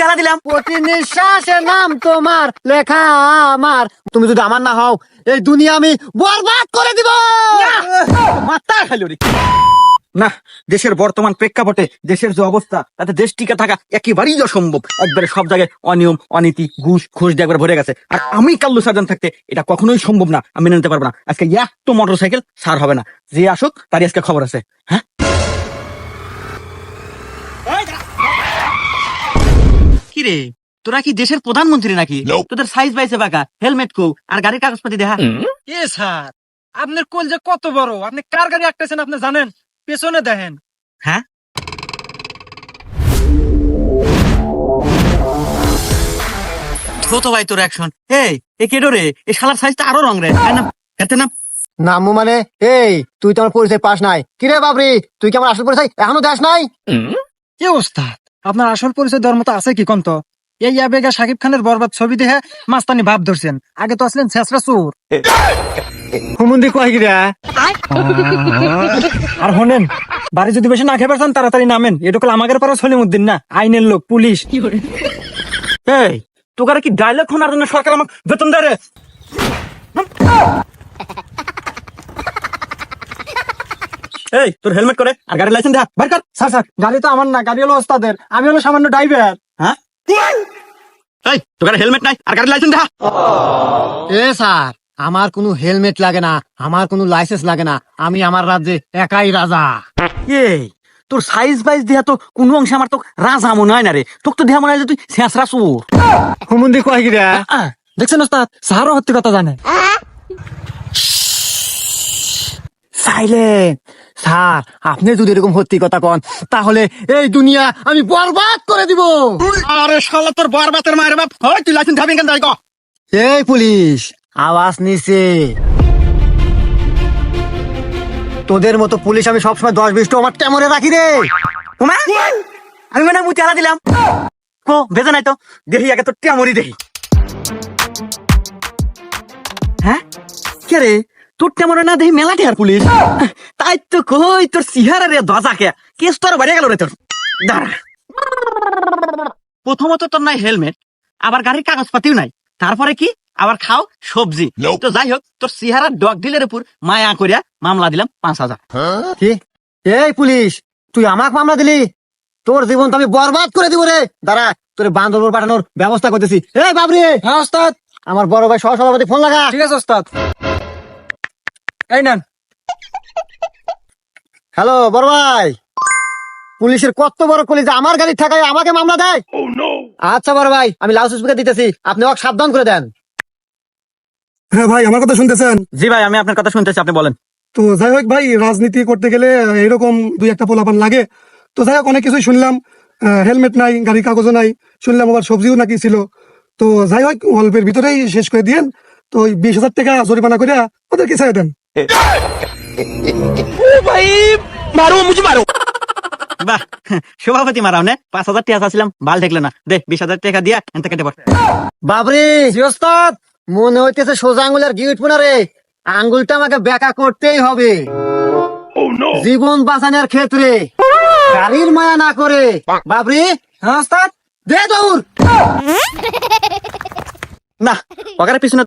চালা দিলাম। প্রতি নিঃশ্বাসের নাম তোমার লেখা আমার। তুমি যদি আমার না হও এই দুনিয়া আমি বরবাদ করে দিব। মাথা খাইলো রে। না, দেশের বর্তমান প্রেক্ষাপটে দেশের যে অবস্থা তাতে দেশ টিকে থাকা একেবারেই অসম্ভব। একবারে সব জায়গায় অনিয়ম, অনীতি, ঘুষ দিয়ে একবার ভরে গেছে। আর আমি কাল্লু সার্জন থাকতে এটা কখনোই সম্ভব না, আমি মেনে নিতে পারবো না। আজকে একটা মোটরসাইকেল ছাড় হবে না, যে আসুক তারই আজকে খবর আছে। হ্যাঁ, কি রে, তোরা কি দেশের প্রধানমন্ত্রী নাকি? তোদের সাইজ বাইছে বাঁকা, হেলমেট কো আর গাড়ির কাগজপাতি দেখা। এ স্যার, আপনার কোল যে কত বড়, আপনি কার গাড়ি আঁকতেছেন আপনি জানেন? পেছনে দেখেন। হ্যাঁ, তো ভাই তোর অ্যাকশন। এই কেডো রে, এই শালার সাইজটা আরো রং রে। না নামু মানে এই তুই তো আমার পরিচয় পাস নাই। কিরে বাবরি, তুই কি আমার আসল পরিচয় এখনো দেশ নাই? কি ওস্তাদ, আপনার আসল পরিচয় দেওয়ার মতো আছে কি কন্ত? এই আবেগা শাকিব খানের বরবাদ ছবি দেখে মাস্তানি ভাব ধরছেন, আগে তো আসলেন ছেঁচড়া চোর। হুমুন্দি কয় কিরে? আর শোনেন, বাড়ি যদি বেশি না খেয়ে পারছেন তাড়াতাড়ি নামেন। এটা আমাদের পাড়া সলিমুদ্দিন না, আইনের লোক, পুলিশ। এই তোকার কি ডায়লগ শোনার জন্য সরকার আমাকে বেতন দেয় রে? এই তোর হেলমেট করে আর গাড়ির লাইসেন্স দেখা বার কর। স্যার স্যার, গাড়ি তো আমার না, গাড়ি হলো ওস্তাদের, আমি হলো সামান্য ড্রাইভার। হ্যাঁ, এই তোকার হেলমেট নাই আর গাড়ির লাইসেন্স দেখা। এ স্যার, আমার কোনো হেলমেট লাগে না, আমার কোনো লাইসেন্স লাগে না, আমি আমার রাজ্যে একাই রাজা। এই তোর সাইজ বাইজ দেহা তো কোন অংশে আমার তো রাজা মনে হয় না রে। তোকে তো দেহা মনে হয় যে তুই শেষরা চোর। হুমুন্দি কয় কিরে? দেখছেন ওস্তাদ, স্যারও সত্যি কথা জানে। সাইলেন্ট। স্যার, আপনি যদি এরকম সত্যি কথা কন তাহলে এই দুনিয়া আমি বরবাদ করে দিব। আরে শালা তোর বরবাতের মায়ের বাপ, ওই তুই লাইসেন্স ধাবি কেন যাই ক? এই পুলিশ, আওয়াজ নিছে। তোদের মতো পুলিশ আমি সবসময় 10-20টা আমার টেমরে রাখি রে। ওমা, আমি মনে হয় মুই চালা দিলাম। কো বেজে নাই তো, দেখি আগে তোর টিয়ামরি দেখি। হ্যাঁ, কে রে, তোর টেমরে না দেখি মেলা টেয়ার পুলিশ। তাই তো কই তোর সিহারা রে দজা কে কেস তোর বাড়িয়ে গেল রে তোর। দাঁড়া, প্রথমত তোর নাই হেলমেট, আবার গাড়ির কাগজপাতিও নাই, তারপরে কি আবার খাও সবজি। তো যাই হোক, তোর সিহারা ডগ ডিলের উপর মায়া করিয়া মামলা দিলাম 5,000। কি? এই পুলিশ, তুই আমাকে মামলা দিলি? তোর জীবন তো আমি বরবাদ করে দিব রে। দাঁড়া, তোর বান্দরবন পাঠানোর ব্যবস্থা করতেছি। এই বাবরি, হ্যাঁ ওস্তাদ। আমার বড় ভাই সহসভাপতি ফোন লাগা। ঠিক আছে ওস্তাদ, এই নেন। হ্যালো বড় ভাই, পুলিশের কত বড় কলিজা আমার গাড়ি ঠেকায় আমাকে মামলা দেয়। আচ্ছা বড় ভাই, আমি লাউড স্পিকার দিতেছি, আপনি ওকে সাবধান করে দেন। হ্যাঁ ভাই, আমার কথা শুনতেছেন? জি ভাই, আমি আপনার কথা শুনতেছি, আপনি বলেন। তো যাই হোক ভাই, রাজনীতি করতে গেলে এরকম দুই একটা পোলাপান লাগে। তো যাই হোক, অনেক কিছুই শুনলাম। হেলমেট নাই, গাড়ির কাগজও নাই, শুনলাম আবার সবজিও নাকি ছিল। তো যাই হোক, অল্পের ভিতরেই শেষ করে দিয়েন। তো ওই 20,000 টাকা জরিমানা করে ওদেরকে ছেড়ে দেন। বাহ, সভাপতি মারাও নে, 5,000 টাকা ছিলাম, ভাল দেখলে না। দে 20,000 টাকা দিয়া এনতে কেটে পড়। বাবরি, জি ওস্তাদ, মনে হইতেছে সোজা আঙ্গুলের গিট পোনা রে। আঙ্গুলটা আমাকে ব্যাকা করতেই হবে জীবন বাঁচানোর ক্ষেত্রে, গাড়ির মায়া না করে। বাবরি, হ্যাঁ ওস্তাদ। দে দৌড়। না, ওখানে পিছনে